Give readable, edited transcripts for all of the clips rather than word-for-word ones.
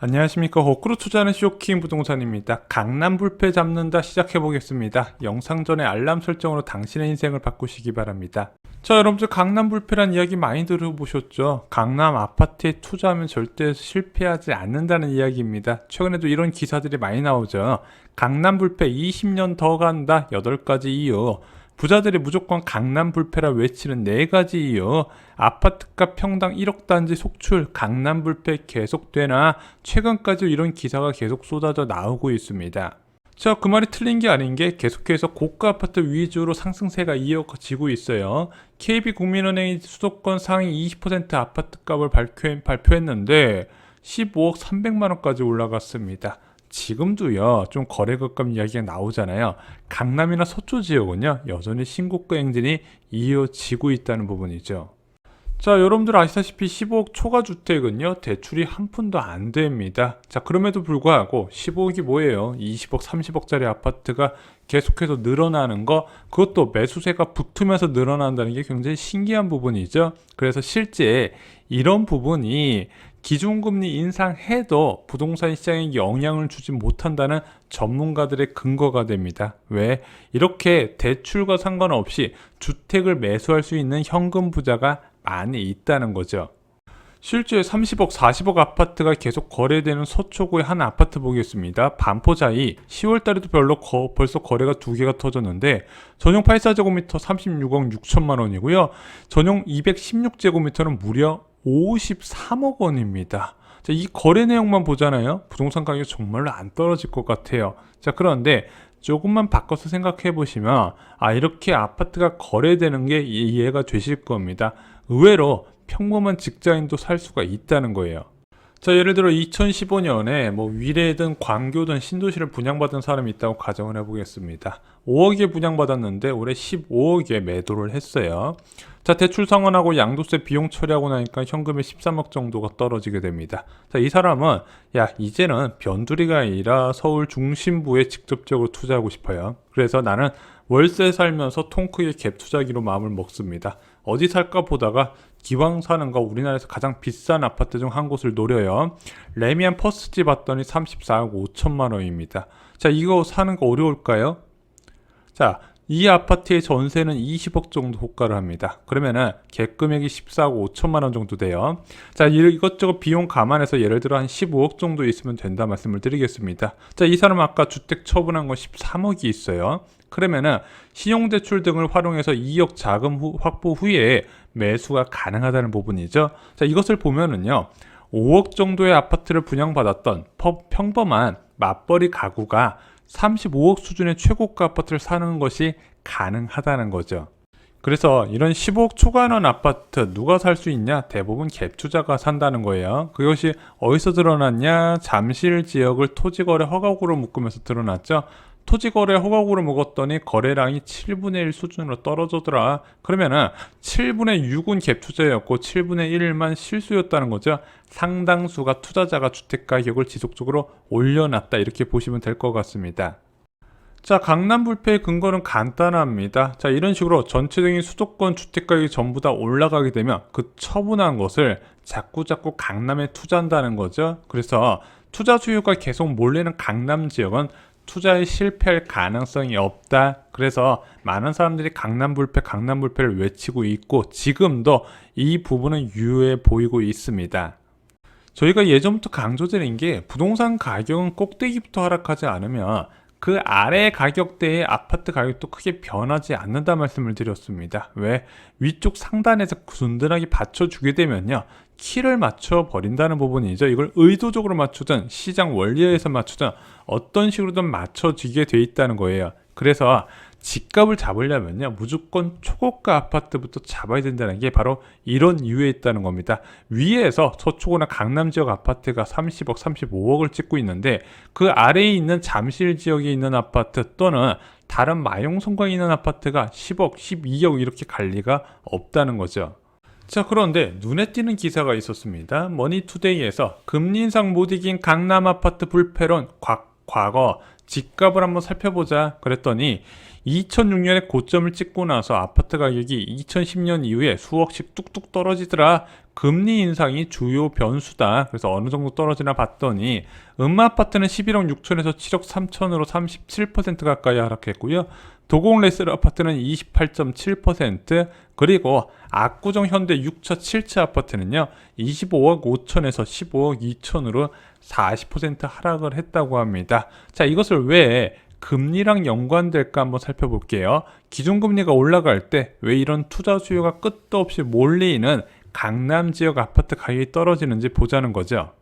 안녕하십니까. 거꾸로 투자하는 쇼킹 부동산입니다. 강남 불패 잡는다 시작해보겠습니다. 영상 전에 알람 설정으로 당신의 인생을 바꾸시기 바랍니다. 자, 여러분들 강남 불패란 이야기 많이 들어보셨죠? 강남 아파트에 투자하면 절대 실패하지 않는다는 이야기입니다. 최근에도 이런 기사들이 많이 나오죠. 강남 불패 20년 더 간다 8가지 이유, 부자들이 무조건 강남 불패라 외치는 4가지 이유, 아파트값 평당 1억 단지 속출, 강남 불패 계속되나, 최근까지 이런 기사가 계속 쏟아져 나오고 있습니다. 자, 그 말이 틀린 게 아닌 게 계속해서 고가 아파트 위주로 상승세가 이어지고 있어요. KB국민은행이 수도권 상위 20% 아파트 값을 발표했는데 15억 300만 원까지 올라갔습니다. 지금도요, 좀 거래 급감 이야기가 나오잖아요. 강남이나 서초 지역은요, 여전히 신고가 행진이 이어지고 있다는 부분이죠. 자, 여러분들 아시다시피 15억 초과 주택은요, 대출이 한 푼도 안 됩니다. 자, 그럼에도 불구하고 15억이 뭐예요? 20억, 30억짜리 아파트가 계속해서 늘어나는 거, 그것도 매수세가 붙으면서 늘어난다는 게 굉장히 신기한 부분이죠. 그래서 실제 이런 부분이 기준금리 인상해도 부동산 시장에 영향을 주지 못한다는 전문가들의 근거가 됩니다. 왜? 이렇게 대출과 상관없이 주택을 매수할 수 있는 현금 부자가 많이 있다는 거죠. 실제 30억, 40억 아파트가 계속 거래되는 서초구의 한 아파트 보겠습니다. 반포자이 10월 달에도 벌써 거래가 2개가 터졌는데, 전용 84제곱미터 36억 6천만 원이고요. 전용 216제곱미터는 무려 53억 원입니다. 자, 이 거래 내용만 보잖아요. 부동산 가격이 정말로 안 떨어질 것 같아요. 자, 그런데 조금만 바꿔서 생각해 보시면, 이렇게 아파트가 거래되는 게 이해가 되실 겁니다. 의외로 평범한 직장인도 살 수가 있다는 거예요. 자, 예를 들어 2015년에 위례든 광교든 신도시를 분양받은 사람이 있다고 가정을 해보겠습니다. 5억에 분양받았는데 올해 15억에 매도를 했어요. 자, 대출 상환하고 양도세 비용 처리하고 나니까 현금이 13억 정도가 떨어지게 됩니다. 자, 이 사람은 이제는 변두리가 아니라 서울 중심부에 직접적으로 투자하고 싶어요. 그래서 나는 월세 살면서 통크게 갭 투자기로 마음을 먹습니다. 어디 살까 보다가 기왕 사는 거 우리나라에서 가장 비싼 아파트 중 한 곳을 노려요. 레미안 퍼스트 봤더니 34억 5천만 원입니다. 자, 이거 사는 거 어려울까요? 자, 이 아파트의 전세는 20억 정도 호가를 합니다. 그러면은 갭금액이 14억 5천만 원 정도 돼요. 자, 이것저것 비용 감안해서 예를 들어 한 15억 정도 있으면 된다 말씀을 드리겠습니다. 자, 이 사람은 아까 주택 처분한 건 13억이 있어요. 그러면은 신용대출 등을 활용해서 2억 자금 확보 후에 매수가 가능하다는 부분이죠. 자, 이것을 보면은요, 5억 정도의 아파트를 분양받았던 평범한 맞벌이 가구가 35억 수준의 최고가 아파트를 사는 것이 가능하다는 거죠. 그래서 이런 15억 초과하는 아파트 누가 살 수 있냐? 대부분 갭 투자가 산다는 거예요. 그것이 어디서 드러났냐? 잠실 지역을 토지거래 허가구로 묶으면서 드러났죠. 토지거래 허가구로 묶었더니 거래량이 7분의 1 수준으로 떨어지더라. 그러면은 7분의 6은 갭 투자였고 7분의 1만 실수였다는 거죠. 상당수가 투자자가 주택가격을 지속적으로 올려놨다, 이렇게 보시면 될 것 같습니다. 자, 강남 불패의 근거는 간단합니다. 자, 이런 식으로 전체적인 수도권 주택가격이 전부 다 올라가게 되면 그 처분한 것을 자꾸 강남에 투자한다는 거죠. 그래서 투자 수요가 계속 몰리는 강남 지역은 투자에 실패할 가능성이 없다. 그래서 많은 사람들이 강남 불패를 외치고 있고, 지금도 이 부분은 유효해 보이고 있습니다. 저희가 예전부터 강조드린 게, 부동산 가격은 꼭대기부터 하락하지 않으면 그 아래 가격대의 아파트 가격도 크게 변하지 않는다 말씀을 드렸습니다. 왜? 위쪽 상단에서 든든하게 받쳐주게 되면요, 키를 맞춰 버린다는 부분이죠. 이걸 의도적으로 맞추든 시장 원리에서 맞추든 어떤 식으로든 맞춰지게 돼 있다는 거예요. 그래서 집값을 잡으려면요, 무조건 초고가 아파트부터 잡아야 된다는 게 바로 이런 이유에 있다는 겁니다. 위에서 서초구나 강남 지역 아파트가 30억, 35억을 찍고 있는데, 그 아래에 있는 잠실 지역에 있는 아파트 또는 다른 마용성과에 있는 아파트가 10억, 12억 이렇게 갈 리가 없다는 거죠. 자, 그런데 눈에 띄는 기사가 있었습니다. 머니투데이에서 금리 인상 못 이긴 강남 아파트 불패론, 과거 집값을 한번 살펴보자 그랬더니 2006년에 고점을 찍고 나서 아파트 가격이 2010년 이후에 수억씩 뚝뚝 떨어지더라. 금리 인상이 주요 변수다. 그래서 어느 정도 떨어지나 봤더니 음마아파트는 11억 6천에서 7억 3천으로 37% 가까이 하락했고요. 도곡 레스르 아파트는 28.7%, 그리고 압구정 현대 6차 7차 아파트는요 25억 5천에서 15억 2천으로 40% 하락을 했다고 합니다. 자, 이것을 왜 금리랑 연관될까 한번 살펴볼게요. 기준금리가 올라갈 때 왜 이런 투자 수요가 끝도 없이 몰리는 강남 지역 아파트 가격이 떨어지는지 보자는 거죠.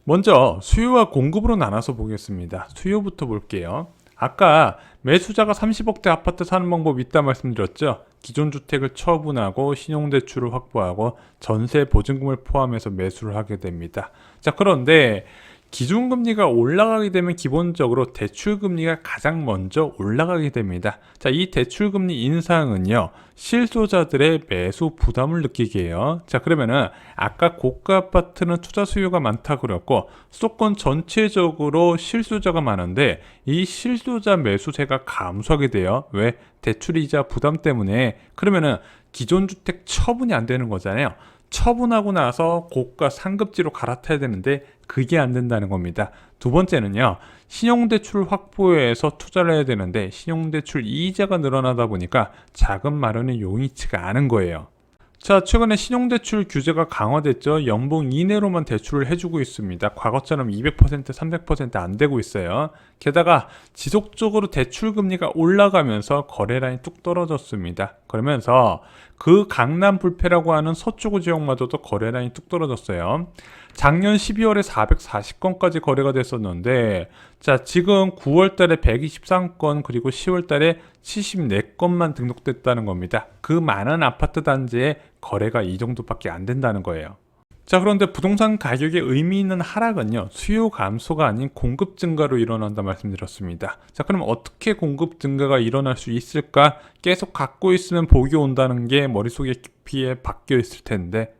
먼저 수요와 공급으로 나눠서 보겠습니다. 수요부터 볼게요. 아까 매수자가 30억대 아파트 사는 방법이 있다 말씀드렸죠. 기존 주택을 처분하고 신용대출을 확보하고 전세 보증금을 포함해서 매수를 하게 됩니다. 자, 그런데 기준금리가 올라가게 되면 기본적으로 대출금리가 가장 먼저 올라가게 됩니다. 자, 이 대출금리 인상은요, 실소자들의 매수 부담을 느끼게 해요. 자, 그러면은 아까 고가 아파트는 투자 수요가 많다 그랬고, 수도권 전체적으로 실소자가 많은데 이 실소자 매수세가 감소하게 돼요. 왜? 대출이자 부담 때문에. 그러면은 기존 주택 처분이 안 되는 거잖아요. 처분하고 나서 고가 상급지로 갈아타야 되는데 그게 안 된다는 겁니다. 두 번째는요, 신용대출 확보해서 투자를 해야 되는데 신용대출 이자가 늘어나다 보니까 자금 마련이 용이치가 않은 거예요. 자, 최근에 신용대출 규제가 강화됐죠. 연봉 이내로만 대출을 해주고 있습니다. 과거처럼 200%, 300%안 되고 있어요. 게다가 지속적으로 대출 금리가 올라가면서 거래량이 뚝 떨어졌습니다. 그러면서 그 강남 불패라고 하는 서초구 지역마저도 거래량이 뚝 떨어졌어요. 작년 12월에 440건까지 거래가 됐었는데, 자, 지금 9월 달에 123건, 그리고 10월 달에 74건만 등록됐다는 겁니다. 그 많은 아파트 단지에 거래가 이 정도밖에 안 된다는 거예요. 자, 그런데 부동산 가격의 의미 있는 하락은요, 수요 감소가 아닌 공급 증가로 일어난다 말씀드렸습니다. 자, 그럼 어떻게 공급 증가가 일어날 수 있을까? 계속 갖고 있으면 복이 온다는 게 머릿속에 깊이에 박혀 있을 텐데,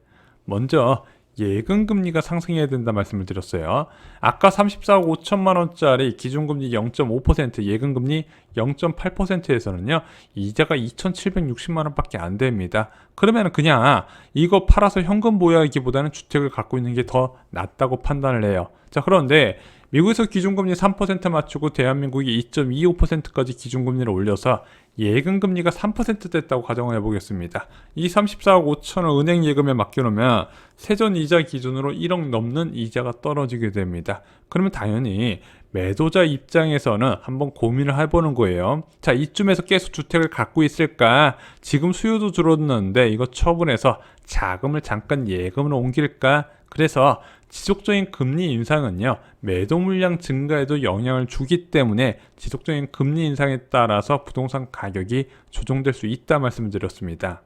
먼저 예금금리가 상승해야 된다 말씀을 드렸어요. 아까 34억 5천만 원짜리 기준금리 0.5%, 예금금리 0.8%에서는요 이자가 2,760만 원밖에 안 됩니다. 그러면 그냥 이거 팔아서 현금 보유하기보다는 주택을 갖고 있는 게 더 낫다고 판단을 해요. 자, 그런데 미국에서 기준금리 3% 맞추고 대한민국이 2.25%까지 기준금리를 올려서 예금금리가 3% 됐다고 가정을 해보겠습니다. 이 34억 5천을 은행 예금에 맡겨놓으면 세전 이자 기준으로 1억 넘는 이자가 떨어지게 됩니다. 그러면 당연히 매도자 입장에서는 한번 고민을 해보는 거예요. 자, 이쯤에서 계속 주택을 갖고 있을까? 지금 수요도 줄었는데 이거 처분해서 자금을 잠깐 예금으로 옮길까? 그래서 지속적인 금리 인상은요, 매도 물량 증가에도 영향을 주기 때문에 지속적인 금리 인상에 따라서 부동산 가격이 조정될 수 있다 말씀드렸습니다.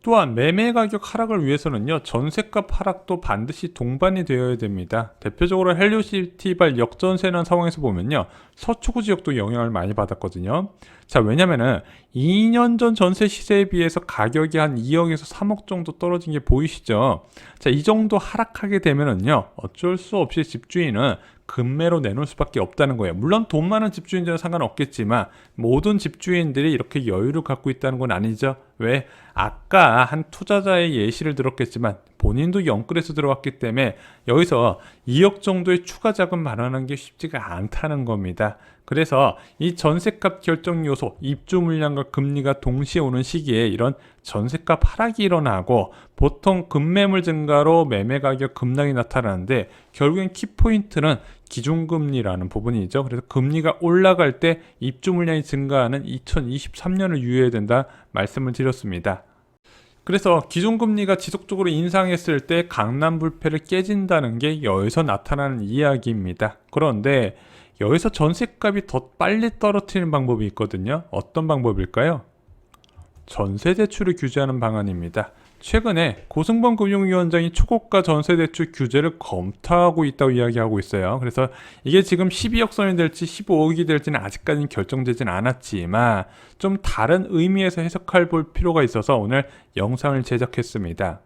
또한 매매 가격 하락을 위해서는요, 전세값 하락도 반드시 동반이 되어야 됩니다. 대표적으로 헬리오시티발 역전세난 상황에서 보면요, 서초구 지역도 영향을 많이 받았거든요. 자, 왜냐면은 2년 전 전세 시세에 비해서 가격이 한 2억에서 3억 정도 떨어진 게 보이시죠? 자, 이 정도 하락하게 되면은요, 어쩔 수 없이 집주인은 급매로 내놓을 수밖에 없다는 거예요. 물론 돈 많은 집주인들은 상관없겠지만 모든 집주인들이 이렇게 여유를 갖고 있다는 건 아니죠. 왜? 아까 한 투자자의 예시를 들었겠지만 본인도 영끌에서 들어왔기 때문에 여기서 2억 정도의 추가 자금 마련하는 게 쉽지가 않다는 겁니다. 그래서 이 전세값 결정 요소, 입주 물량과 금리가 동시에 오는 시기에 이런 전세값 하락이 일어나고 보통 급매물 증가로 매매 가격 급락이 나타나는데 결국엔 키포인트는 기준금리라는 부분이죠. 그래서 금리가 올라갈 때 입주 물량이 증가하는 2023년을 유의해야 된다 말씀을 드렸습니다. 그래서 기준금리가 지속적으로 인상했을 때 강남 불패를 깨진다는 게 여기서 나타나는 이야기입니다. 그런데 여기서 전세값이 더 빨리 떨어뜨리는 방법이 있거든요. 어떤 방법일까요? 전세대출을 규제하는 방안입니다. 최근에 고승범 금융위원장이 초고가 전세대출 규제를 검토하고 있다고 이야기하고 있어요. 그래서 이게 지금 12억 선이 될지 15억이 될지는 아직까지는 결정되진 않았지만 좀 다른 의미에서 해석해 볼 필요가 있어서 오늘 영상을 제작했습니다.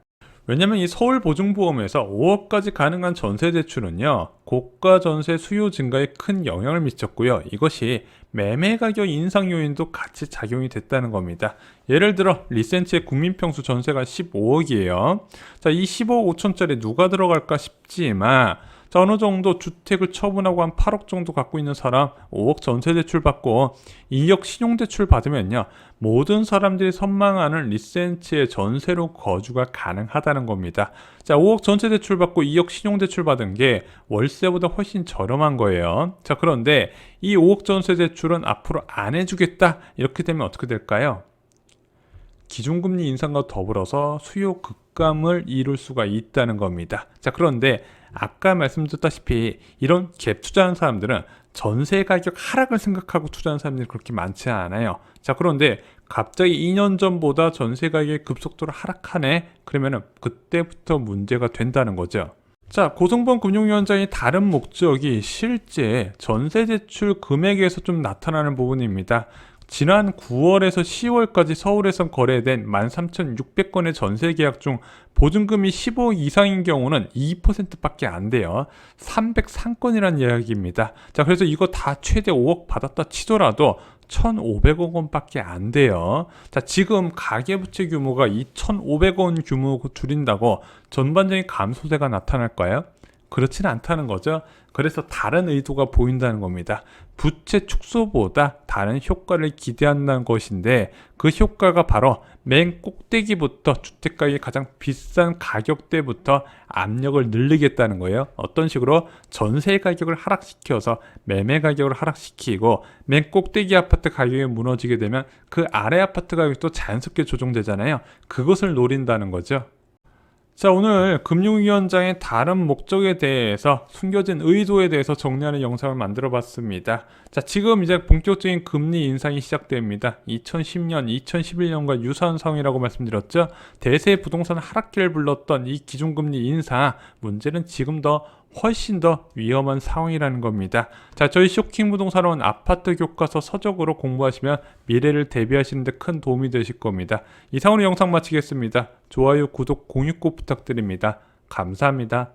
왜냐면 이 서울보증보험에서 5억까지 가능한 전세 대출은요, 고가 전세 수요 증가에 큰 영향을 미쳤고요. 이것이 매매 가격 인상 요인도 같이 작용이 됐다는 겁니다. 예를 들어 리센치의 국민평수 전세가 15억이에요. 자, 이 15억 5천짜리 누가 들어갈까 싶지만, 자, 어느 정도 주택을 처분하고 한 8억 정도 갖고 있는 사람 5억 전세 대출 받고 2억 신용 대출 받으면요, 모든 사람들이 선망하는 리센치의 전세로 거주가 가능하다는 겁니다. 자, 5억 전세 대출 받고 2억 신용 대출 받은 게 월세보다 훨씬 저렴한 거예요. 자, 그런데 이 5억 전세 대출은 앞으로 안 해주겠다, 이렇게 되면 어떻게 될까요? 기준금리 인상과 더불어서 수요 급감을 이룰 수가 있다는 겁니다. 자, 그런데 아까 말씀드렸다시피 이런 갭 투자하는 사람들은 전세 가격 하락을 생각하고 투자하는 사람들이 그렇게 많지 않아요. 자, 그런데 갑자기 2년 전보다 전세 가격이 급속도로 하락하네? 그러면은 그때부터 문제가 된다는 거죠. 자, 고승범 금융위원장의 다른 목적이 실제 전세 대출 금액에서 좀 나타나는 부분입니다. 지난 9월에서 10월까지 서울에서 거래된 13,600건의 전세 계약 중 보증금이 15억 이상인 경우는 2%밖에 안 돼요. 303건이란 이야기입니다. 자, 그래서 이거 다 최대 5억 받았다 치더라도 1,500억 원밖에 안 돼요. 자, 지금 가계부채 규모가 2,500억 원 규모 줄인다고 전반적인 감소세가 나타날까요? 그렇지는 않다는 거죠. 그래서 다른 의도가 보인다는 겁니다. 부채 축소보다 다른 효과를 기대한다는 것인데, 그 효과가 바로 맨 꼭대기부터 주택가격이 가장 비싼 가격대부터 압력을 늘리겠다는 거예요. 어떤 식으로? 전세 가격을 하락시켜서 매매 가격을 하락시키고, 맨 꼭대기 아파트 가격이 무너지게 되면 그 아래 아파트 가격도 자연스럽게 조정되잖아요. 그것을 노린다는 거죠. 자, 오늘 금융위원장의 다른 목적에 대해서, 숨겨진 의도에 대해서 정리하는 영상을 만들어 봤습니다. 자, 지금 이제 본격적인 금리 인상이 시작됩니다. 2010년, 2011년과 유사한 상황이라고 말씀드렸죠. 대세 부동산 하락기를 불렀던 이 기준금리 인상, 문제는 지금 더 훨씬 더 위험한 상황이라는 겁니다. 자, 저희 쇼킹 부동산원 아파트 교과서 서적으로 공부하시면 미래를 대비하시는 데 큰 도움이 되실 겁니다. 이상으로 영상 마치겠습니다. 좋아요, 구독, 공유 꼭 부탁드립니다. 감사합니다.